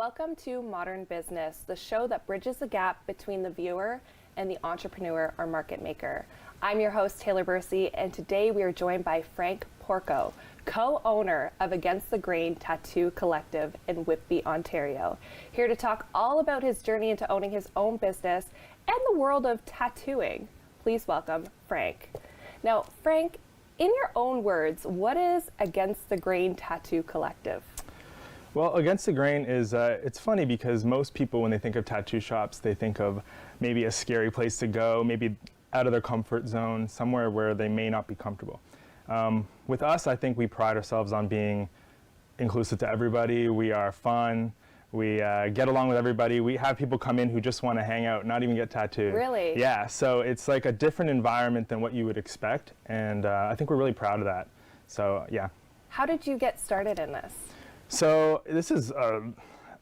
Welcome to Modern Business, the show that bridges the gap between the viewer and the entrepreneur or market maker. I'm your host, Taylor Bursey, and today we are joined by Frank Porco, co-owner of Against the Grain Tattoo Collective in Whitby, Ontario. Here to talk all about his journey into owning his own business and the world of tattooing. Please welcome Frank. Now, Frank, in your own words, what is Against the Grain Tattoo Collective? Well, Against the Grain is, it's funny because most people, when they think of tattoo shops, they think of maybe a scary place to go, maybe out of their comfort zone, somewhere where they may not be comfortable. With us, I think we pride ourselves on being inclusive to everybody. We are fun. We get along with everybody. We have people come in who just want to hang out, not even get tattooed. Really? Yeah, so it's like a different environment than what you would expect, and I think we're really proud of that. So, yeah. How did you get started in this? So this is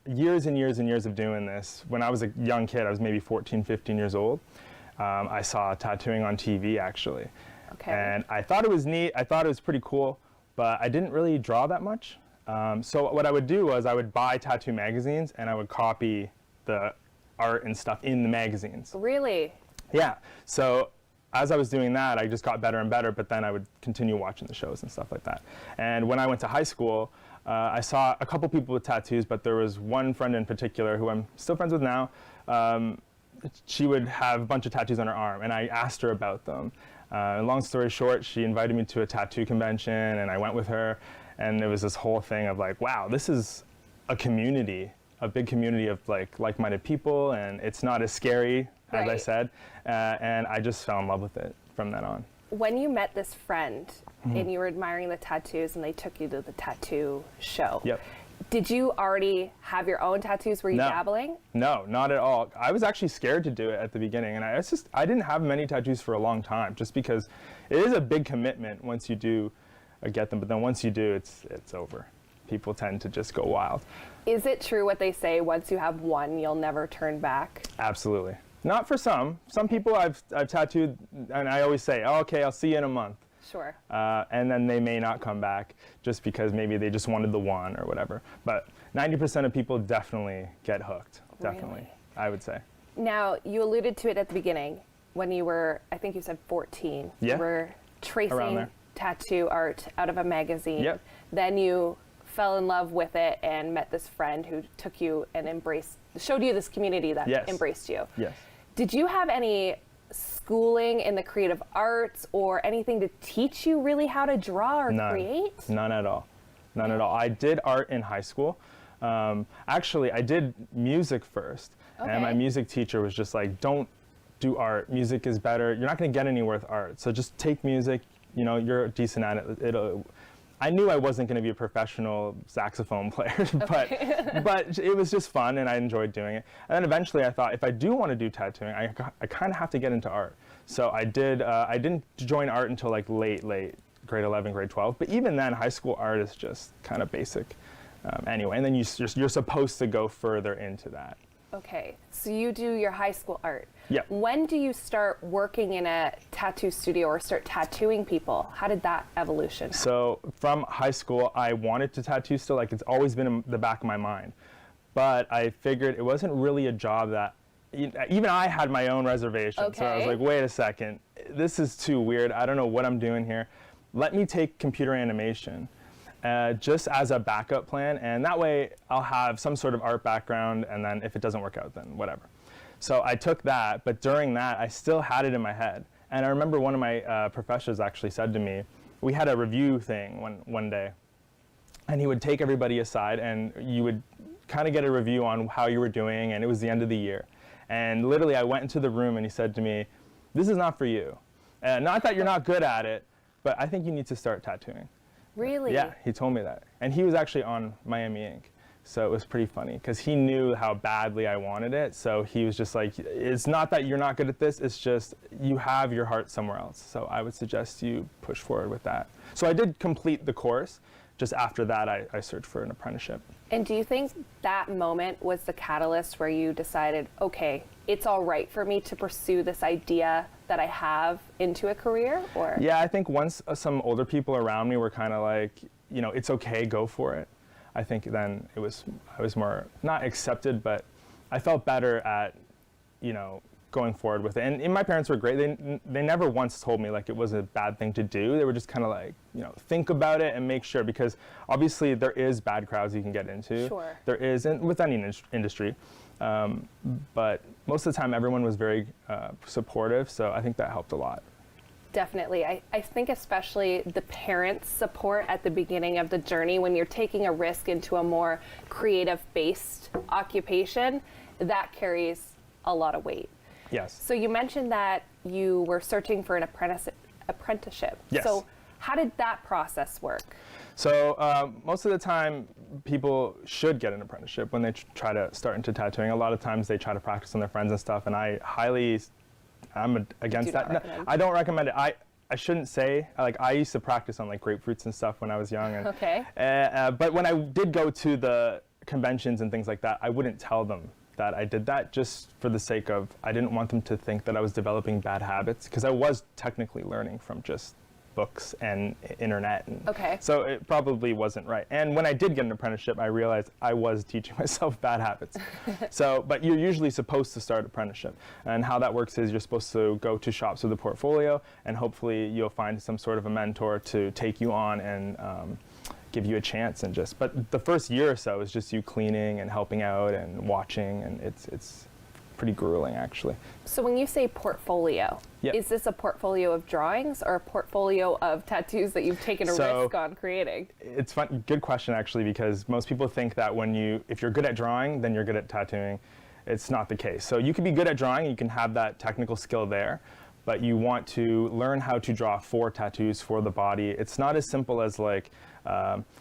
years and years and years of doing this. When I was a young kid, I was maybe 14, 15 years old. I saw tattooing on TV, actually. Okay. And I thought it was neat. I thought it was pretty cool, but I didn't really draw that much. So what I would do was I would buy tattoo magazines and I would copy the art and stuff in the magazines. Really? Yeah. So as I was doing that, I just got better and better, but then I would continue watching the shows and stuff like that. And when I went to high school, I saw a couple people with tattoos, but there was one friend in particular who I'm still friends with now. She would have a bunch of tattoos on her arm, and I asked her about them. Long story short, she invited me to a tattoo convention, and I went with her, and it was this whole thing of like, wow, this is a community, a big community of like-minded people, and it's not as scary, as I said, and I just fell in love with it from then on. When you met this friend and you were admiring the tattoos and they took you to the tattoo show, did you already have your own tattoos? Were you dabbling? No, not at all. I was actually scared to do it at the beginning, and I didn't have many tattoos for a long time, just because it is a big commitment once you do get them, but then once you do, it's over. People tend to just go wild. Is it true what they say, once you have one, you'll never turn back? Absolutely. Not for some. Some people I've tattooed, and I always say, oh, okay, I'll see you in a month. Sure. And then they may not come back just because maybe they just wanted the one or whatever. But 90% of people definitely get hooked. Definitely, really? I would say. Now, you alluded to it at the beginning when you were, I think you said 14. Yeah. You were tracing tattoo art out of a magazine. Yep. Then you fell in love with it and met this friend who took you and showed you this community that embraced you. Yes. Did you have any schooling in the creative arts or anything to teach you really how to draw or create? None at all. None at all. I did art in high school. Actually, I did music first. Okay. And my music teacher was just like, don't do art. Music is better. You're not going to get anywhere with art. So just take music. You know, you're decent at it. I knew I wasn't going to be a professional saxophone player, but it was just fun and I enjoyed doing it. And then eventually I thought, if I do want to do tattooing, I kind of have to get into art. So I did. I didn't join art until like late grade 11, grade 12. But even then, high school art is just kind of basic anyway. And then you're supposed to go further into that. Okay, so you do your high school art. Yeah. When do you start working in a tattoo studio or start tattooing people? How did that evolution happen? So from high school, I wanted to tattoo still. Like, it's always been in the back of my mind. But I figured it wasn't really a job that, even I had my own reservations. Okay. So I was like, wait a second, this is too weird. I don't know what I'm doing here. Let me take computer animation. Just as a backup plan, and that way I'll have some sort of art background, and then if it doesn't work out, then whatever. So I took that, but during that, I still had it in my head. And I remember one of my professors actually said to me, we had a review thing one day, and he would take everybody aside, and you would kind of get a review on how you were doing, and it was the end of the year. And literally, I went into the room, and he said to me, this is not for you. Not that you're not good at it, but I think you need to start tattooing. Really? Yeah, he told me that. And he was actually on Miami Ink. So it was pretty funny because he knew how badly I wanted it. So he was just like, it's not that you're not good at this, it's just you have your heart somewhere else. So I would suggest you push forward with that. So I did complete the course. Just after that, I searched for an apprenticeship. And do you think that moment was the catalyst where you decided, okay, it's all right for me to pursue this idea that I have into a career? Or? Yeah, I think once some older people around me were kind of like, you know, it's okay, go for it. I think then I was more not accepted, but I felt better at, going forward with it. And my parents were great. They never once told me like it was a bad thing to do. They were just kind of like, think about it and make sure, because obviously there is bad crowds you can get into. Sure. There is, and with any industry. But most of the time everyone was very supportive, so I think that helped a lot. Definitely. I think especially the parents' support at the beginning of the journey when you're taking a risk into a more creative-based occupation, that carries a lot of weight. Yes. So you mentioned that you were searching for an apprenticeship. Yes. So how did that process work? So most of the time, people should get an apprenticeship when they try to start into tattooing. A lot of times they try to practice on their friends and stuff, and I'm against that. No, I don't recommend it. I shouldn't say, like, I used to practice on like grapefruits and stuff when I was young. And, okay. But when I did go to the conventions and things like that, I wouldn't tell them that I did that, just for the sake of, I didn't want them to think that I was developing bad habits, because I was technically learning from just books and internet. And okay. So it probably wasn't right. And when I did get an apprenticeship, I realized I was teaching myself bad habits. But you're usually supposed to start apprenticeship. And how that works is you're supposed to go to shops with a portfolio, and hopefully you'll find some sort of a mentor to take you on and give you a chance. But the first year or so is just you cleaning and helping out and watching, and it's pretty grueling, actually. So when you say portfolio, Yep. Is this a portfolio of drawings or a portfolio of tattoos that you've taken a risk on creating? It's fun. Good question, actually, because most people think that if you're good at drawing, then you're good at tattooing. It's not the case. So you can be good at drawing, you can have that technical skill there, but you want to learn how to draw 4 tattoos for the body. It's not as simple as like,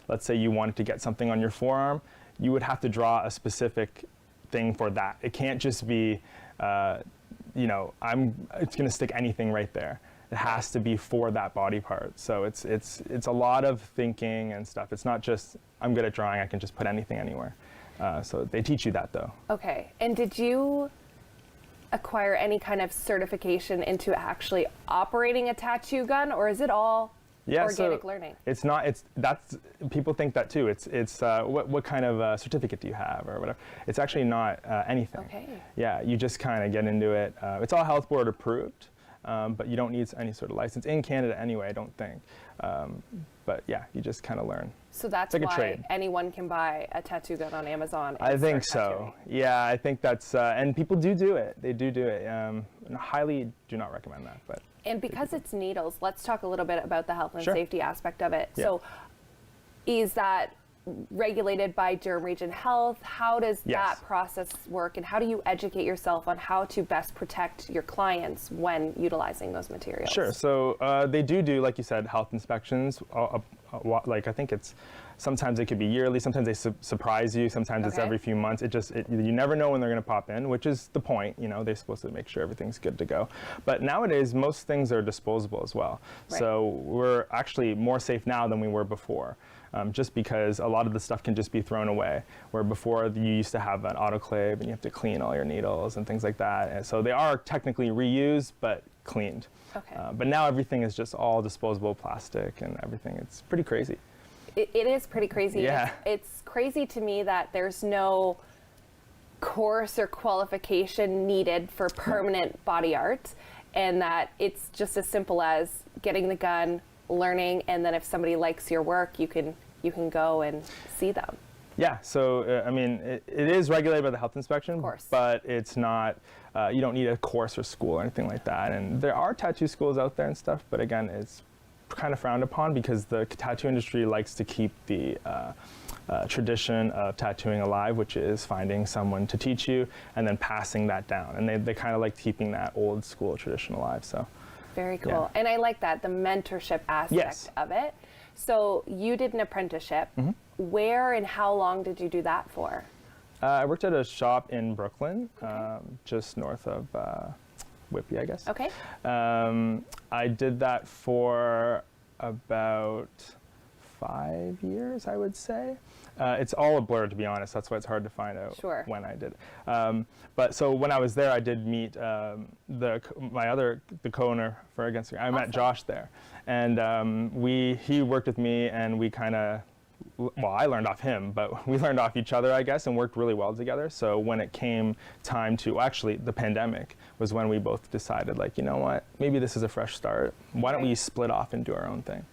let's say you wanted to get something on your forearm, you would have to draw a specific thing for that. It can't just be, it's going to stick anything right there. It has to be for that body part. So it's a lot of thinking and stuff. It's not just, I'm good at drawing, I can just put anything anywhere. So they teach you that, though. Okay. And did you acquire any kind of certification into actually operating a tattoo gun, or is it all organic learning? It's not. People think that too. What kind of certificate do you have or whatever? It's actually not anything. Okay. Yeah, you just kind of get into it. It's all health board approved, but you don't need any sort of license in Canada anyway, I don't think. But yeah, you just kind of learn. So that's like why anyone can buy a tattoo gun on Amazon. I think so. Yeah, I think that's, and people do it. They do it. Highly do not recommend that, but. And because it's needles, let's talk a little bit about the health and Sure. safety aspect of it. Yeah. So is that regulated by Durham Region Health? How does Yes. that process work, and how do you educate yourself on how to best protect your clients when utilizing those materials? Sure. So they do, like you said, health inspections. Like I think sometimes it could be yearly. Sometimes they surprise you. Sometimes it's Okay. every few months. You never know when they're going to pop in, which is the point. They're supposed to make sure everything's good to go. But nowadays, most things are disposable as well. Right. So we're actually more safe now than we were before. Just because a lot of the stuff can just be thrown away, where before you used to have an autoclave and you have to clean all your needles and things like that. And so they are technically reused, but cleaned. Okay. But now everything is just all disposable plastic and everything. It's pretty crazy. It is pretty crazy. Yeah. It's crazy to me that there's no course or qualification needed for permanent body art, and that it's just as simple as getting the gun, learning, and then if somebody likes your work, you can go and see them. Yeah, so it is regulated by the health inspection, Of course. But it's not, you don't need a course or school or anything like that. And there are tattoo schools out there and stuff, but again, it's kind of frowned upon because the tattoo industry likes to keep the tradition of tattooing alive, which is finding someone to teach you and then passing that down. And they kind of like keeping that old school tradition alive, so. Very cool. Yeah. And I like that, the mentorship aspect Yes. of it. So you did an apprenticeship. Mm-hmm. Where and how long did you do that for? I worked at a shop in Brooklyn, just north of Whitby, I guess. Okay. I did that for about 5 years, I would say. It's all a blur, to be honest. That's why it's hard to find out Sure. when I did. But so when I was there, I did meet the co-owner for Against the Grain. I met Josh there, and he worked with me, and we kind of well, I learned off him, but we learned off each other, I guess, and worked really well together. So when it came time to, well, actually, the pandemic was when we both decided, like, you know what, maybe this is a fresh start. Why don't we split off and do our own thing?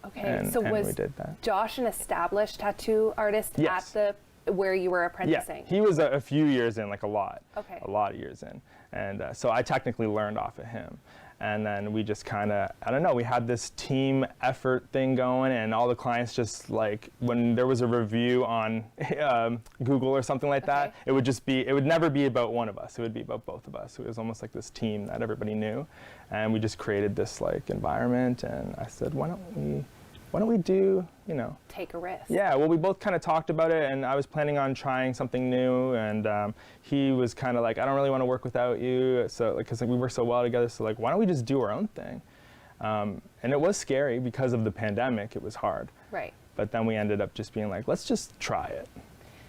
Okay, and was we did that. Josh an established tattoo artist Yes. at where you were apprenticing? Yeah, he was a few years in, like a lot of years in. And so I technically learned off of him. And then we just kind of, I don't know, we had this team effort thing going, and all the clients just, like, when there was a review on Google or something like that, it would never be about one of us. It would be about both of us. It was almost like this team that everybody knew. And we just created this, like, environment. And I said, why don't we do, you know. Take a risk. Yeah, well, we both kind of talked about it, and I was planning on trying something new, and he was kind of like, I don't really want to work without you, so, like, because we work so well together, so, like, why don't we just do our own thing? And it was scary because of the pandemic. It was hard. Right. But then we ended up just being like, let's just try it,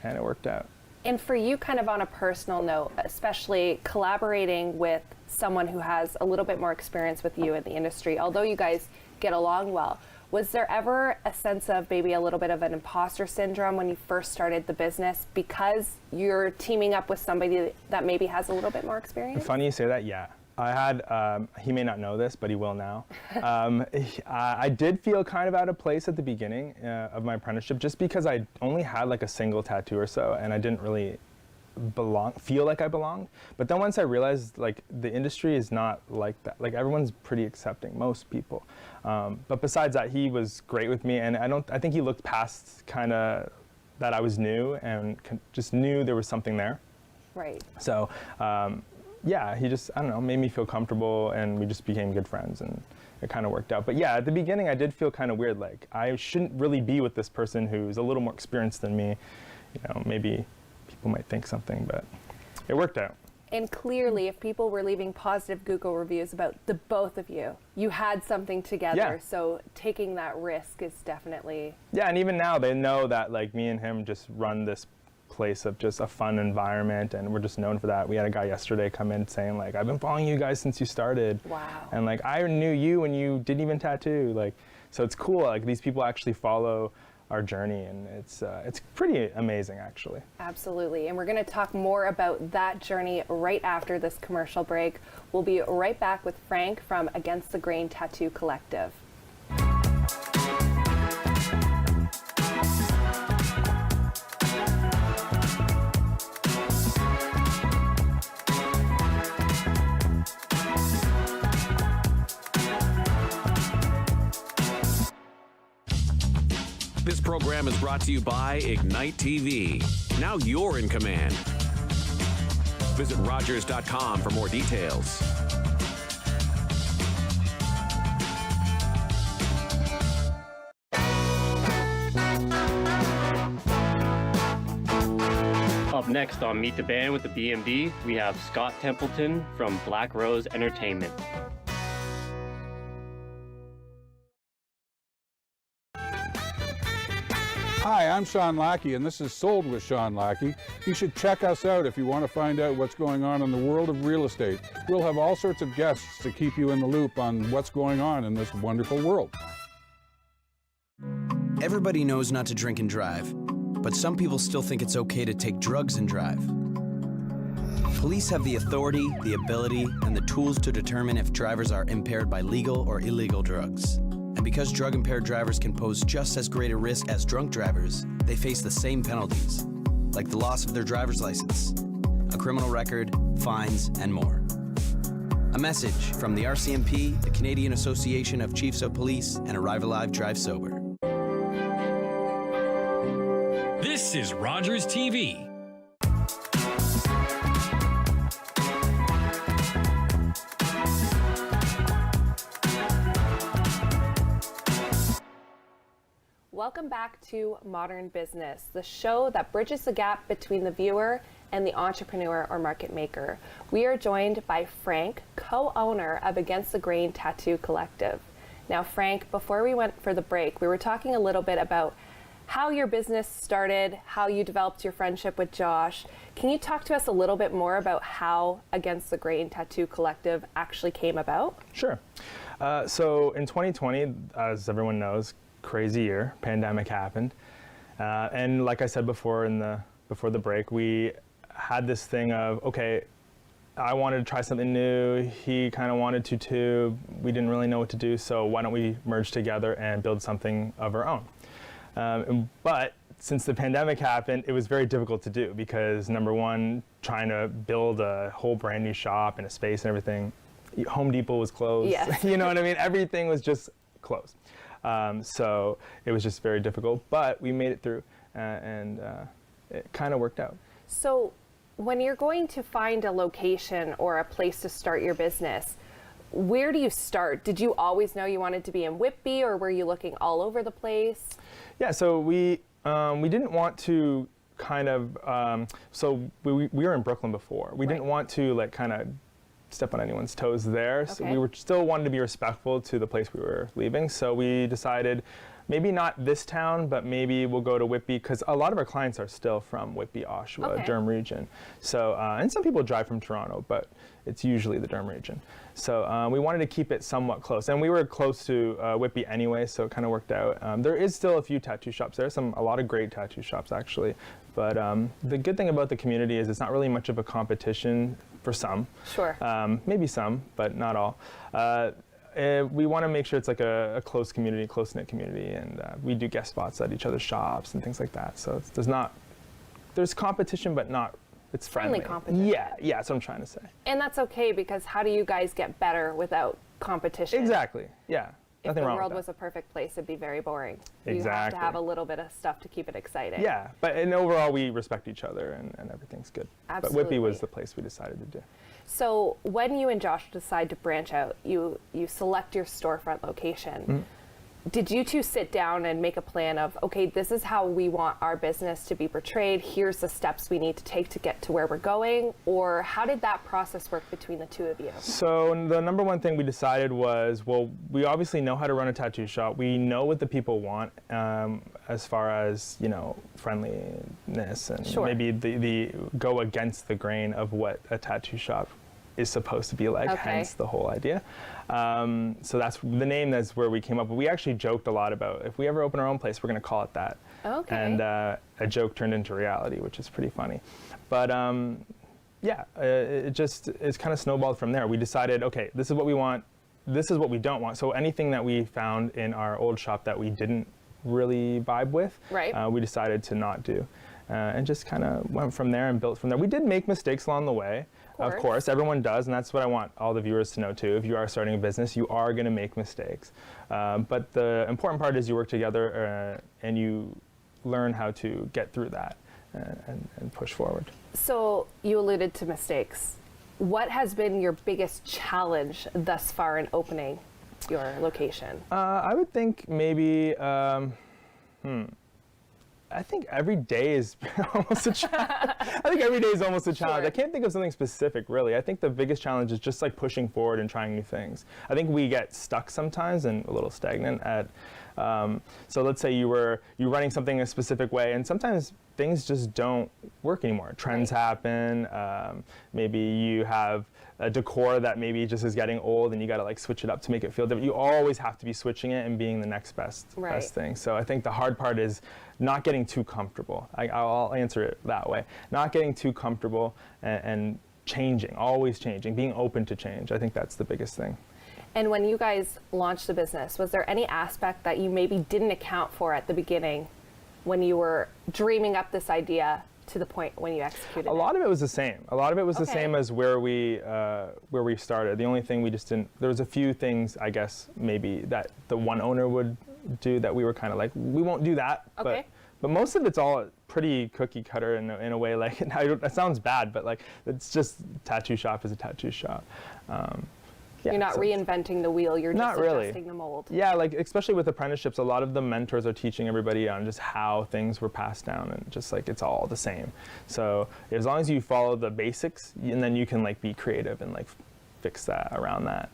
and it worked out. And for you, kind of on a personal note, especially collaborating with someone who has a little bit more experience with you in the industry, although you guys get along well, was there ever a sense of maybe a little bit of an imposter syndrome when you first started the business because you're teaming up with somebody that maybe has a little bit more experience? Funny you say that, yeah. I had, he may not know this, but he will now. I did feel kind of out of place at the beginning of my apprenticeship just because I only had like a single tattoo or so, and I didn't really feel like I belonged. But then once I realized, like, the industry is not like that. Like, everyone's pretty accepting, most people. But besides that, he was great with me, and I think he looked past kind of that I was new and just knew there was something there. Right. So, yeah, he just, I don't know, made me feel comfortable, and we just became good friends, and it kind of worked out. But yeah, at the beginning, I did feel kind of weird, like, I shouldn't really be with this person who's a little more experienced than me. You know, maybe people might think something, but it worked out. And clearly, if people were leaving positive Google reviews about the both of you, you had something together. Yeah. So taking that risk is definitely... Yeah, and even now they know that, like, me and him just run this place of just a fun environment, and we're just known for that. We had a guy yesterday come in saying, like, I've been following you guys since you started. Wow. And, like, I knew you when you didn't even tattoo. Like, so it's cool. Like, these people actually follow our journey, and it's pretty amazing, actually. Absolutely, and we're going to talk more about that journey right after this commercial break. We'll be right back with Frank from Against the Grain Tattoo Collective. This program is brought to you by Ignite TV. Now you're in command. Visit Rogers.com for more details. Up next on Meet the Band with the BMD, we have Scott Templeton from Black Rose Entertainment. Hi, I'm Sean Lackey, and this is Sold with Sean Lackey. You should check us out if you want to find out what's going on in the world of real estate. We'll have all sorts of guests to keep you in the loop on what's going on in this wonderful world. Everybody knows not to drink and drive, but some people still think it's okay to take drugs and drive. Police have the authority, the ability, and the tools to determine if drivers are impaired by legal or illegal drugs. And because drug-impaired drivers can pose just as great a risk as drunk drivers, they face the same penalties, like the loss of their driver's license, a criminal record, fines, and more. A message from the RCMP, the Canadian Association of Chiefs of Police, and Arrive Alive, Drive Sober. This is Rogers TV. Welcome back to Modern Business, the show that bridges the gap between the viewer and the entrepreneur or market maker. We are joined by Frank, co-owner of Against the Grain Tattoo Collective. Now, Frank, before we went for the break, we were talking a little bit about how your business started, how you developed your friendship with Josh. Can you talk to us a little bit more about how Against the Grain Tattoo Collective actually came about? Sure. So in 2020, as everyone knows, crazy year, pandemic happened. And like I said before before the break, we had this thing of, okay, I wanted to try something new. He kind of wanted to too. We didn't really know what to do, so why don't we merge together and build something of our own? But since the pandemic happened, it was very difficult to do because, number one, trying to build a whole brand new shop and a space and everything. Home Depot was closed. Yes. You know what I mean? Everything was just closed. So it was just very difficult, but we made it through, and it kind of worked out. So when you're going to find a location or a place to start your business, where do you start? Did you always know you wanted to be in Whitby, or were you looking all over the place? Yeah, so we didn't want to kind of, so we were in Brooklyn before. We didn't want to like kind of step on anyone's toes there. So we were still wanted to be respectful to the place we were leaving. So we decided maybe not this town, but maybe we'll go to Whitby, because a lot of our clients are still from Whitby, Oshawa, Durham region. So, and some people drive from Toronto, but it's usually the Durham region. So we wanted to keep it somewhat close. And we were close to Whitby anyway, so it kind of worked out. There is still a few tattoo shops there, a lot of great tattoo shops actually. But the good thing about the community is it's not really much of a competition for some. Sure. Maybe some, but not all. We want to make sure it's like a close community, close-knit community, and we do guest spots at each other's shops and things like that. So there's competition, but not, it's friendly. Competition. Yeah, that's what I'm trying to say. And that's okay, because how do you guys get better without competition? Exactly, yeah. If the world was a perfect place, it'd be very boring. You have to have a little bit of stuff to keep it exciting. Yeah, and overall we respect each other and everything's good. Absolutely. But Whitby was the place we decided to do. So when you and Josh decide to branch out, you select your storefront location. Mm-hmm. Did you two sit down and make a plan of, okay, this is how we want our business to be portrayed, here's the steps we need to take to get to where we're going? Or how did that process work between the two of you? So the number one thing we decided was, well, we obviously know how to run a tattoo shop. We know what the people want as far as, friendliness and maybe the go against the grain of what a tattoo shop is supposed to be like, hence the whole idea. So that's the name, that's where we came up with. We actually joked a lot about, if we ever open our own place, we're going to call it that. Okay. And a joke turned into reality, which is pretty funny. But it's kind of snowballed from there. We decided, okay, this is what we want, this is what we don't want. So anything that we found in our old shop that we didn't really vibe with, we decided to not do. And just kind of went from there and built from there. We did make mistakes along the way. Of course, everyone does, and that's what I want all the viewers to know too. If you are starting a business, you are going to make mistakes. But the important part is you work together and you learn how to get through that and push forward. So you alluded to mistakes. What has been your biggest challenge thus far in opening your location? I would think maybe, I think every day is almost a challenge. I think every day is almost a challenge. Sure. I can't think of something specific, really. I think the biggest challenge is just like pushing forward and trying new things. I think we get stuck sometimes and a little stagnant at, so let's say you're running something a specific way, and sometimes things just don't work anymore. Trends happen. Maybe you have a decor that maybe just is getting old and you got to like switch it up to make it feel different. You always have to be switching it and being the next best thing. So I think the hard part is not getting too comfortable. I'll answer it that way. Not getting too comfortable and changing, always changing, being open to change. I think that's the biggest thing. And when you guys launched the business, was there any aspect that you maybe didn't account for at the beginning when you were dreaming up this idea to the point when you executed it? A lot of it was the same. A lot of it was the same as where we started. The only thing we just didn't, there was a few things, I guess, maybe that the one owner would do that we were kind of like, we won't do that. But most of it's all pretty cookie cutter in a way. Like, it sounds bad, but like, it's just tattoo shop is a tattoo shop. You're not reinventing the wheel, you're just adjusting the mold. Yeah, like especially with apprenticeships, a lot of the mentors are teaching everybody on just how things were passed down and just like it's all the same. So as long as you follow the basics, and then you can like be creative and like fix that around that.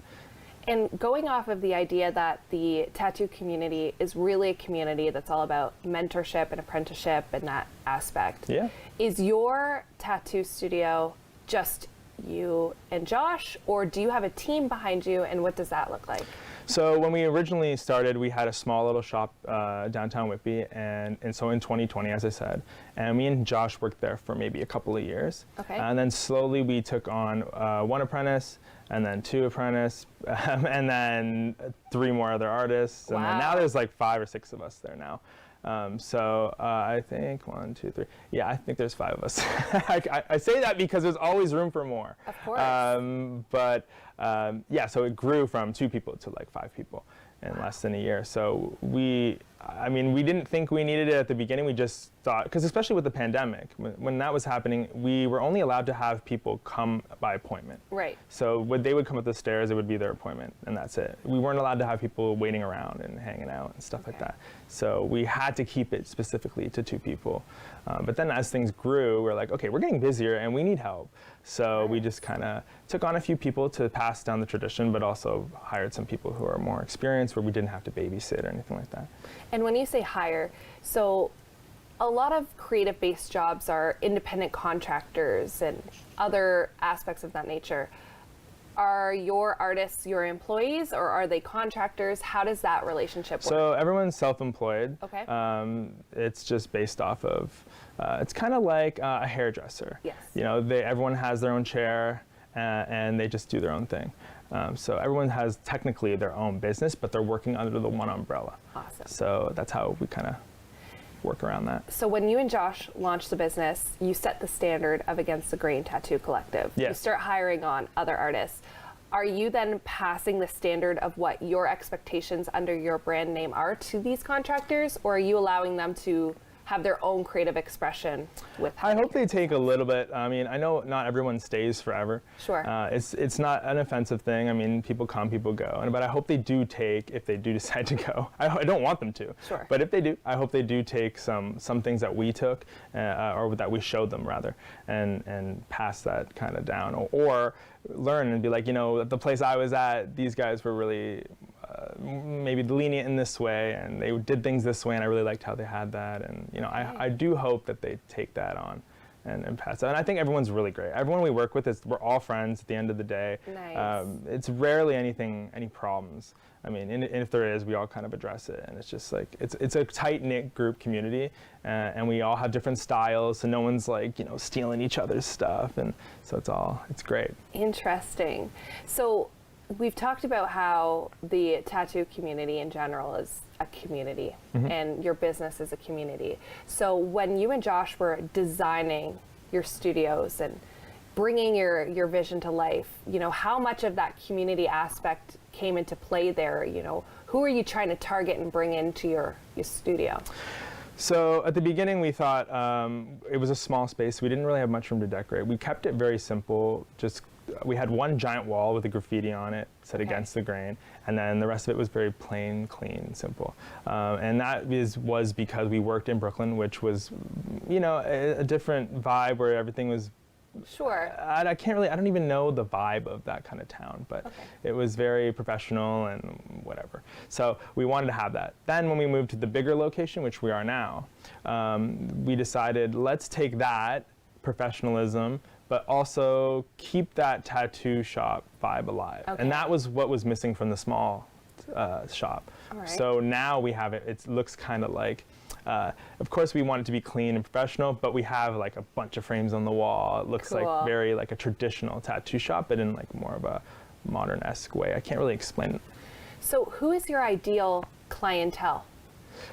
And going off of the idea that the tattoo community is really a community that's all about mentorship and apprenticeship and that aspect. Yeah. Is your tattoo studio just you and Josh, or do you have a team behind you, and what does that look like? So when we originally started, we had a small little shop downtown Whitby, and so in 2020, as I said, and me and Josh worked there for maybe a couple of years. Okay. And then slowly we took on 1 apprentice, and then 2 apprentice, and then 3 more other artists, and then now there's like 5 or 6 of us there now. So I think 1, 2, 3. Yeah, I think there's 5 of us. I say that because there's always room for more. Of course. But yeah, so it grew from 2 people to like 5 people in less than a year. So we didn't think we needed it at the beginning. We just thought, because especially with the pandemic, when that was happening, we were only allowed to have people come by appointment. Right. So when they would come up the stairs, it would be their appointment, and that's it. We weren't allowed to have people waiting around and hanging out and stuff like that. So we had to keep it specifically to 2 people. But then as things grew, we're like, okay, we're getting busier and we need help. So we just kind of took on a few people to pass down the tradition, but also hired some people who are more experienced where we didn't have to babysit or anything like that. And when you say hire, so a lot of creative-based jobs are independent contractors and other aspects of that nature. Are your artists your employees, or are they contractors? How does that relationship work? So everyone's self-employed. Okay. It's just based off of, it's kind of like a hairdresser. Yes. You know, everyone has their own chair and they just do their own thing. So everyone has technically their own business, but they're working under the one umbrella. Awesome. So that's how we kind of work around that. So when you and Josh launched the business, you set the standard of Against the Grain Tattoo Collective. Yes. You start hiring on other artists. Are you then passing the standard of what your expectations under your brand name are to these contractors, or are you allowing them to have their own creative expression with I hope they take a little bit. I mean, I know not everyone stays forever. Sure. It's not an offensive thing. I mean, people come, people go. But I hope they do take, if they do decide to go. I don't want them to. Sure. But if they do, I hope they do take some things that we took, or that we showed them rather, and pass that kind of down, or learn and be like, you know, the place I was at, these guys were really maybe lenient in this way, and they did things this way, and I really liked how they had that. And you know, I do hope that they take that on and pass it. And I think everyone's really great. Everyone we work with, we're all friends at the end of the day. Nice. It's rarely any problems. I mean, and if there is, we all kind of address it. And it's just like, it's a tight-knit group community, and we all have different styles, so no one's like, you know, stealing each other's stuff. And so it's great. Interesting. So we've talked about how the tattoo community in general is a community, and your business is a community. So when you and Josh were designing your studios and bringing your vision to life, you know, how much of that community aspect came into play there? You know, who are you trying to target and bring into your studio? So at the beginning, we thought it was a small space. We didn't really have much room to decorate. We kept it very simple. We had one giant wall with a graffiti on it, said Against the Grain, and then the rest of it was very plain, clean, simple. And that was because we worked in Brooklyn, which was, you know, a different vibe where everything was. Sure. I don't even know the vibe of that kind of town, but it was very professional and whatever. So we wanted to have that. Then when we moved to the bigger location, which we are now, we decided let's take that professionalism, but also keep that tattoo shop vibe alive. Okay. And that was what was missing from the small shop. All right. So now we have it. It looks kind of like, of course we want it to be clean and professional, but we have like a bunch of frames on the wall. It looks like very like a traditional tattoo shop, but in like more of a modern-esque way. I can't really explain it. So who is your ideal clientele?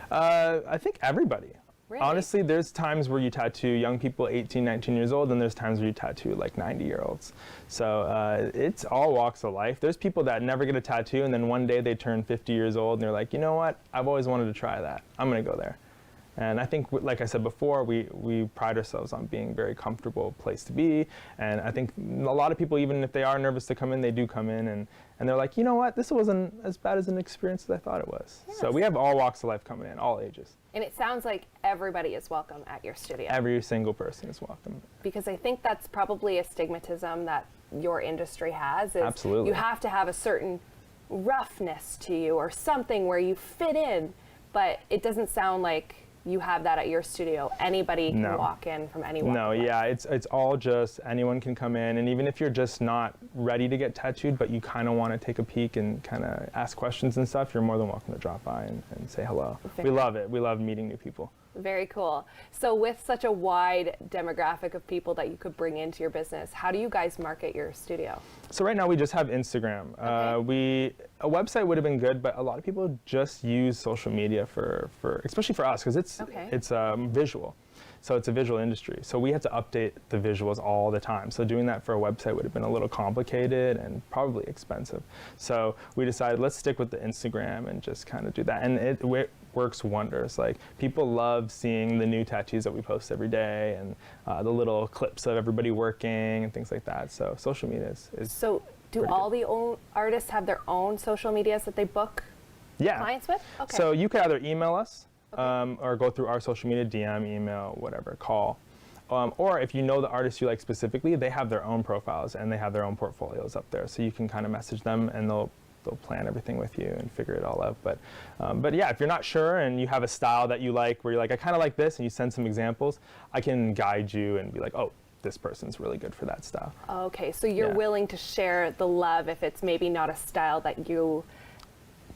I think everybody. Really? Honestly, there's times where you tattoo young people 18, 19 years old, and there's times where you tattoo like 90-year-olds. So it's all walks of life. There's people that never get a tattoo, and then one day they turn 50 years old, and they're like, you know what? I've always wanted to try that. I'm going to go there. And I think, like I said before, we pride ourselves on being a very comfortable place to be. And I think a lot of people, even if they are nervous to come in, they do come in, and they're like, you know what? This wasn't as bad as an experience as I thought it was. Yes. So we have all walks of life coming in, all ages. And it sounds like everybody is welcome at your studio. Every single person is welcome. Because I think that's probably a stigmatism that your industry has. Is absolutely. You have to have a certain roughness to you or something where you fit in, but it doesn't sound like you have that at your studio. Anybody can walk in from anywhere. No, yeah, it's all just anyone can come in, and even if you're just not ready to get tattooed, but you kind of want to take a peek and kind of ask questions and stuff, you're more than welcome to drop by and say hello. We love it. We love meeting new people. Very cool. So with such a wide demographic of people that you could bring into your business, how do you guys market your studio? So right now we just have Instagram. A website would have been good, but a lot of people just use social media for especially for us, because it's visual. So it's a visual industry. So we have to update the visuals all the time. So doing that for a website would have been a little complicated and probably expensive. So we decided, let's stick with the Instagram and just kind of do that. And it works wonders. Like, people love seeing the new tattoos that we post every day, and the little clips of everybody working and things like that. So social media is So do all the artists have their own social medias that they book clients with? Okay. So you could either email us, or go through our social media, DM, email, whatever, call. Or if you know the artists you like specifically, they have their own profiles and they have their own portfolios up there. So you can kind of message them and they'll plan everything with you and figure it all out. But yeah, if you're not sure and you have a style that you like, where you're like, I kind of like this, and you send some examples, I can guide you and be like, oh, this person's really good for that style. Okay, so you're willing to share the love if it's maybe not a style that you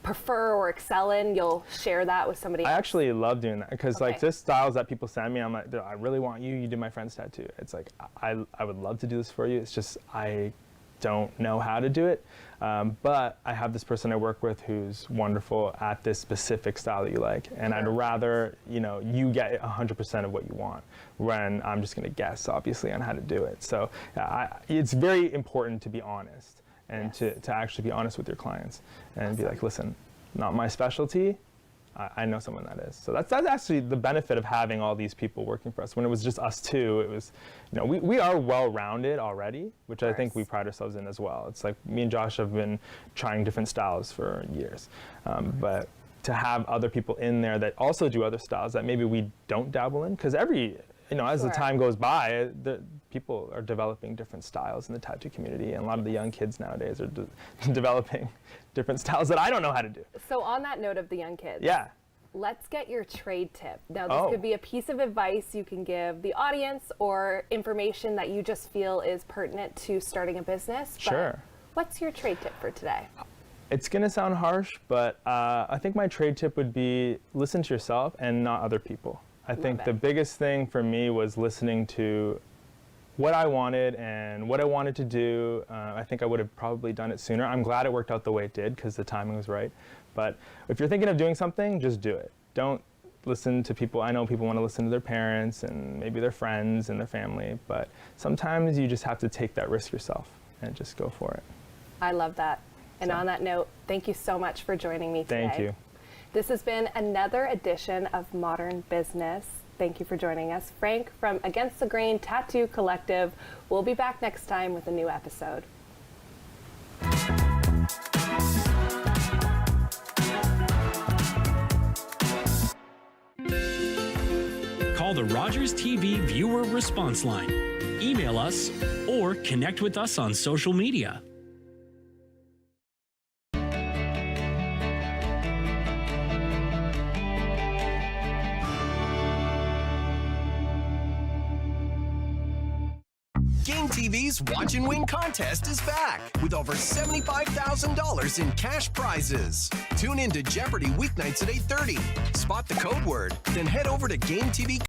prefer or excel in, you'll share that with somebody else? I actually love doing that, because like just styles that people send me, I'm like, I really want you did my friend's tattoo. It's like, I would love to do this for you. It's just, I don't know how to do it. But I have this person I work with who's wonderful at this specific style that you like. And I'd rather, you get 100% of what you want, when I'm just gonna guess, obviously, on how to do it. So it's very important to be honest. And to actually be honest with your clients and be like, listen, not my specialty. I know someone that is. So that's actually the benefit of having all these people working for us. When it was just us two, it was, we are well-rounded already, which I think we pride ourselves in as well. It's like me and Josh have been trying different styles for years. But to have other people in there that also do other styles that maybe we don't dabble in, because as the time goes by, people are developing different styles in the tattoo community, and a lot of the young kids nowadays are developing different styles that I don't know how to do. So on that note of the young kids, let's get your trade tip. Now this could be a piece of advice you can give the audience, or information that you just feel is pertinent to starting a business. Sure. But what's your trade tip for today? It's gonna sound harsh, but I think my trade tip would be listen to yourself and not other people. I think the biggest thing for me was listening to what I wanted and what I wanted to do. I think I would have probably done it sooner. I'm glad it worked out the way it did, because the timing was right. But if you're thinking of doing something, just do it. Don't listen to people. I know people want to listen to their parents and maybe their friends and their family, but sometimes you just have to take that risk yourself and just go for it. I love that. And on that note, thank you so much for joining me today. Thank you. This has been another edition of Modern Business. Thank you for joining us. Frank from Against the Grain Tattoo Collective. We'll be back next time with a new episode. Call the Rogers TV viewer response line. Email us or connect with us on social media. Game TV's Watch and Win contest is back with over $75,000 in cash prizes. Tune in to Jeopardy weeknights at 8:30. Spot the code word, then head over to Game TV